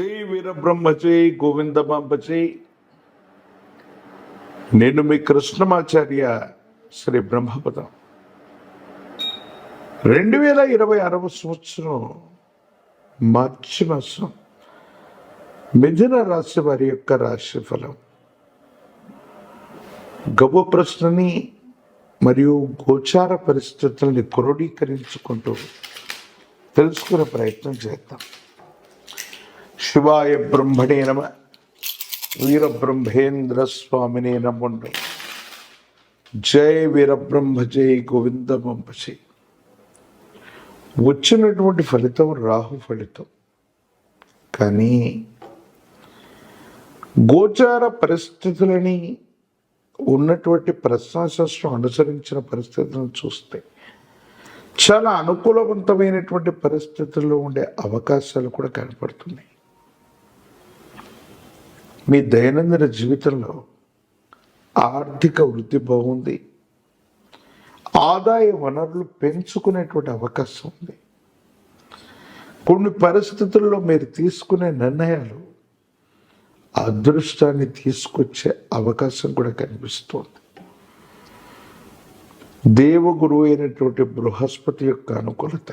జై వీరబ్రహ్మ జై గోవిందమాంబ జై. నేను మీ కృష్ణమాచార్య శ్రీ బ్రహ్మపదం. 2026 సంవత్సరం మార్చి మాసం మిథున రాశి వారి యొక్క రాశి ఫలం, గవ్వ ప్రశ్నని మరియు గోచార పరిస్థితుల్ని క్రోడీకరించుకుంటూ తెలుసుకునే ప్రయత్నం చేద్దాం. శివాయ బ్రహ్మణే నమ. వీరబ్రహ్మేంద్ర స్వామినే నమో. జై వీరబ్రహ్మ జై గోవిందమాంబ జై. వచ్చినటువంటి ఫలితం రాహు ఫలితం, కానీ గోచార పరిస్థితులని ఉన్నటువంటి ప్రశ్నాశాస్త్రం అనుసరించిన పరిస్థితులను చూస్తే చాలా అనుకూలవంతమైనటువంటి పరిస్థితుల్లో ఉండే అవకాశాలు కూడా కనపడుతున్నాయి. మీ దైనందిన జీవితంలో ఆర్థిక వృద్ధి బాగుంది, ఆదాయ వనరులు పెంచుకునేటువంటి అవకాశం ఉంది. కొన్ని పరిస్థితుల్లో మీరు తీసుకునే నిర్ణయాలు అదృష్టాన్ని తీసుకొచ్చే అవకాశం కూడా కనిపిస్తోంది. దేవగురువు అయినటువంటి బృహస్పతి యొక్క అనుకూలత,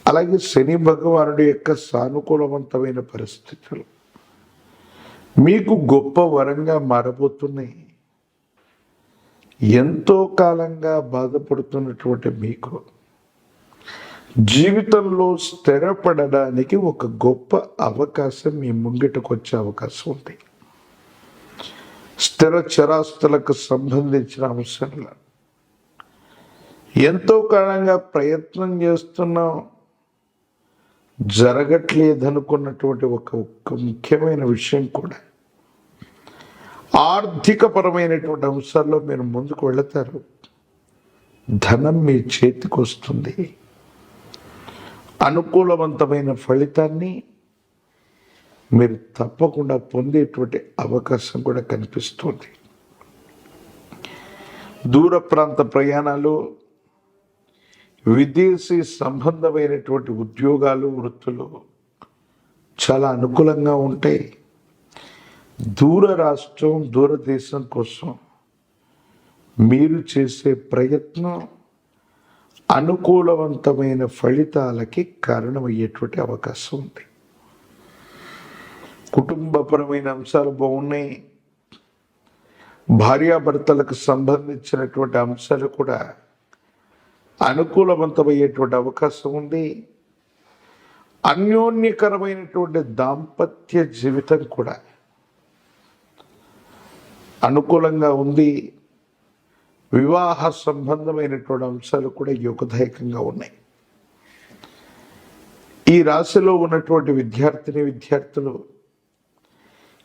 అలాగే శని భగవానుడి యొక్క సానుకూలవంతమైన పరిస్థితులు మీకు గొప్ప వరంగా మారబోతున్నాయి. ఎంతో కాలంగా బాధపడుతున్నటువంటి మీకు జీవితంలో స్థిరపడడానికి ఒక గొప్ప అవకాశం మీ ముంగిటకు వచ్చే అవకాశం ఉంది. స్థిర చరాస్తులకు సంబంధించిన అంశాలు ఎంతో కాలంగా ప్రయత్నం చేస్తున్నాం, జరగట్లేదనుకున్నటువంటి ఒక ముఖ్యమైన విషయం కూడా ఆర్థికపరమైనటువంటి అంశాల్లో మీరు ముందుకు వెళతారు. ధనం మీ చేతికి వస్తుంది. అనుకూలవంతమైన ఫలితాన్ని మీరు తప్పకుండా పొందేటువంటి అవకాశం కూడా కనిపిస్తుంది. దూర ప్రాంత ప్రయాణాలు, విదేశీ సంబంధమైనటువంటి ఉద్యోగాలు, వృత్తులు చాలా అనుకూలంగా ఉంటాయి. దూర రాష్ట్రం, దూరదేశం కోసం మీరు చేసే ప్రయత్నం అనుకూలవంతమైన ఫలితాలకి కారణమయ్యేటువంటి అవకాశం ఉంది. కుటుంబపరమైన అంశాలు బాగున్నాయి. భార్యాభర్తలకు సంబంధించినటువంటి అంశాలు కూడా అనుకూలవంతమయ్యేటువంటి అవకాశం ఉంది. అన్యోన్యకరమైనటువంటి దాంపత్య జీవితం కూడా అనుకూలంగా ఉంది. వివాహ సంబంధమైనటువంటి అంశాలు కూడా యోగదాయకంగా ఉన్నాయి. ఈ రాశిలో ఉన్నటువంటి విద్యార్థులు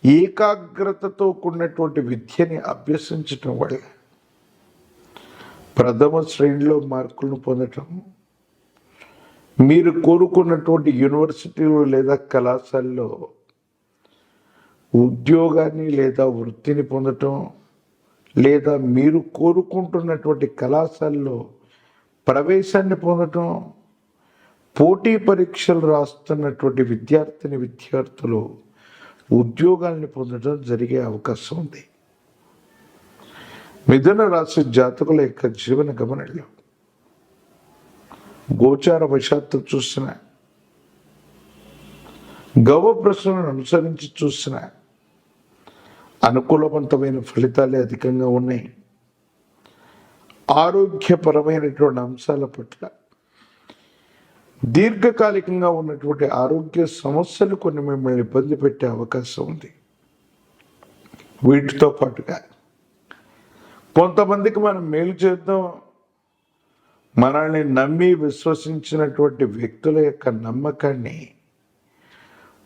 ఏకాగ్రతతో కూడినటువంటి విద్యని అభ్యసించటం వల్ల ప్రథమ శ్రేణిలో మార్కులను పొందటం, మీరు కోరుకున్నటువంటి యూనివర్సిటీలు లేదా కళాశాలలో ఉద్యోగాన్ని లేదా వృత్తిని పొందటం, లేదా మీరు కోరుకుంటున్నటువంటి కళాశాలలో ప్రవేశాన్ని పొందటం, పోటీ పరీక్షలు రాస్తున్నటువంటి విద్యార్థులు ఉద్యోగాల్ని పొందడం జరిగే అవకాశం ఉంది. మిథున రాశి జాతకుల యొక్క జీవన గమనంలో గోచార వశాత్తు చూసిన, గవ్వ ప్రశ్నలను అనుసరించి చూసిన అనుకూలవంతమైన ఫలితాలే అధికంగా ఉన్నాయి. ఆరోగ్యపరమైనటువంటి అంశాల పట్ల దీర్ఘకాలికంగా ఉన్నటువంటి ఆరోగ్య సమస్యలు కొన్ని మిమ్మల్ని ఇబ్బంది పెట్టే అవకాశం ఉంది. వీటితో పాటుగా కొంతమందికి మనం మేలు చేద్దాం, మనల్ని నమ్మి విశ్వసించినటువంటి వ్యక్తుల యొక్క నమ్మకాన్ని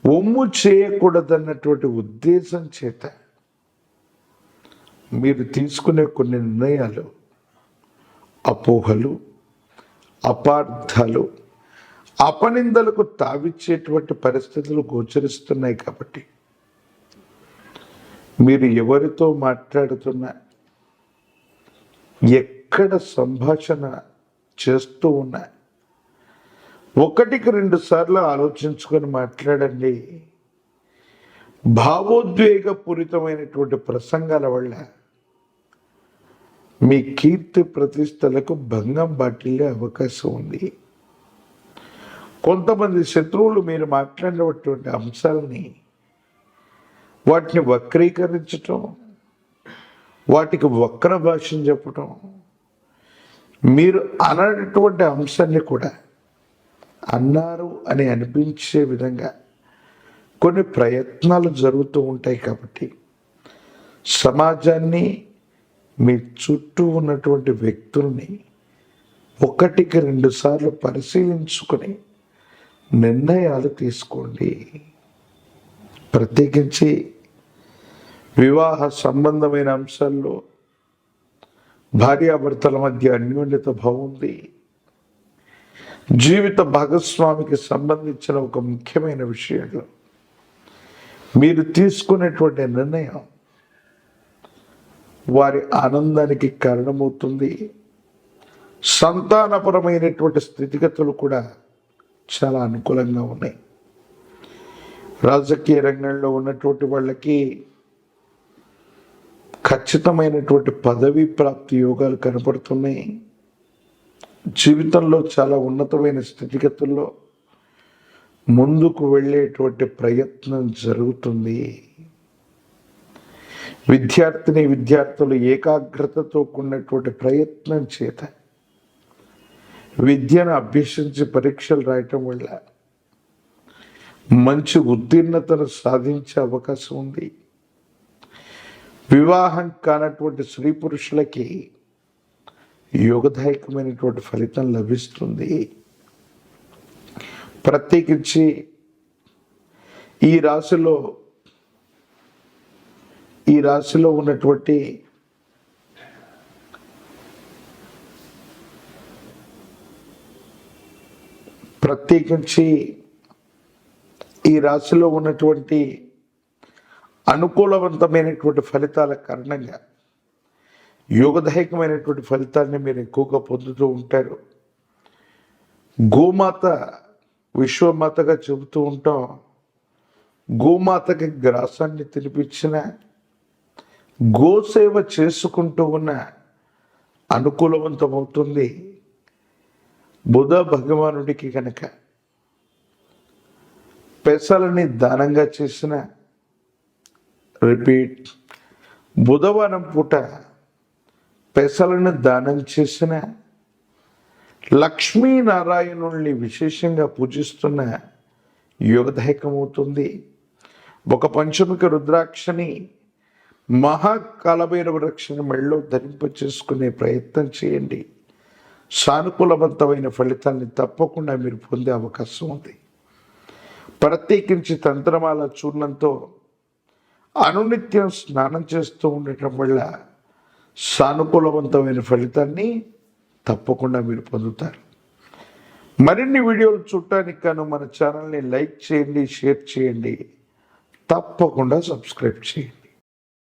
ఒమ్ము చేయకూడదన్నటువంటి ఉద్దేశం చేత మీరు తీసుకునే కొన్ని నిర్ణయాలు అపోహలు, అపార్థాలు, అపనిందలకు తావిచ్చేటువంటి పరిస్థితులు గోచరిస్తున్నాయి. కాబట్టి మీరు ఎవరితో మాట్లాడుతున్నా, ఎక్కడ సంభాషణ చేస్తూ ఉన్నా ఒకటికి 2 సార్లు ఆలోచించుకొని మాట్లాడండి. భావోద్వేగపూరితమైనటువంటి ప్రసంగాల వల్ల మీ కీర్తి ప్రతిష్టలకు భంగం బాటిల్లే అవకాశం ఉంది. కొంతమంది శత్రువులు మీరు మాట్లాడినటువంటి అంశాలని వాటిని వక్రీకరించటం, వాటికి వక్ర భాషను చెప్పటం, మీరు అనటువంటి అంశాన్ని కూడా అన్నారు అని అనిపించే విధంగా కొన్ని ప్రయత్నాలు జరుగుతూ ఉంటాయి. కాబట్టి సమాజాన్ని, మీ చుట్టూ ఉన్నటువంటి వ్యక్తుల్ని ఒకటికి 2 సార్లు పరిశీలించుకొని నిర్ణయాలు తీసుకోండి. ప్రత్యేకించి వివాహ సంబంధమైన అంశాల్లో భార్యాభర్తల మధ్య అన్యోన్యత బాగుంది. జీవిత భాగస్వామికి సంబంధించిన ఒక ముఖ్యమైన విషయంలో మీరు తీసుకునేటువంటి నిర్ణయం వారి ఆనందానికి కారణమవుతుంది. సంతానపరమైనటువంటి స్థితిగతులు కూడా చాలా అనుకూలంగా ఉన్నాయి. రాజకీయ రంగంలో ఉన్నటువంటి వాళ్ళకి ఖచ్చితమైనటువంటి పదవీ ప్రాప్తి యోగాలు కనపడుతున్నాయి. జీవితంలో చాలా ఉన్నతమైన స్థితిగతుల్లో ముందుకు వెళ్ళేటువంటి ప్రయత్నం జరుగుతుంది. విద్యార్థులు ఏకాగ్రతతో కూడినటువంటి ప్రయత్నం చేత విద్యను అభ్యసించి పరీక్షలు రాయటం వల్ల మంచి ఉత్తీర్ణతను సాధించే అవకాశం ఉంది. వివాహం కానటువంటి స్త్రీ పురుషులకి యోగదాయకమైనటువంటి ఫలితం లభిస్తుంది. ప్రత్యేకించి ఈ రాశిలో ఉన్నటువంటి అనుకూలవంతమైనటువంటి ఫలితాల కారణంగా యోగదాయకమైనటువంటి ఫలితాన్ని మీరు ఎక్కువగా పొందుతూ ఉంటారు. గోమాత విశ్వమాతగా చెబుతూ ఉంటాం. గోమాతకి గ్రాసాన్ని తినిపించిన, గోసేవ చేసుకుంటూ ఉన్న అనుకూలవంతమవుతుంది. బుధ భగవానుడికి కనుక పెసలని దానంగా చేసిన, బుధవారం పూట పెసలను దానం చేసిన, లక్ష్మీనారాయణుల్ని విశేషంగా పూజిస్తున్న యోగదాయకమవుతుంది. ఒక పంచముఖ రుద్రాక్షని, మహాకాలభైరవ రక్షణ మెళ్ళలో ధరింపచేసుకునే ప్రయత్నం చేయండి. సానుకూలవంతమైన ఫలితాన్ని తప్పకుండా మీరు పొందే అవకాశం ఉంది. ప్రత్యేకించి తంత్రమాల చూర్ణంతో అనునిత్యం స్నానం చేస్తూ ఉండటం వల్ల సానుకూలవంతమైన ఫలితాన్ని తప్పకుండా మీరు పొందుతారు. మరిన్ని వీడియోలు చూడటానికి గాను మన ఛానల్ని లైక్ చేయండి, షేర్ చేయండి, తప్పకుండా సబ్స్క్రైబ్ చేయండి.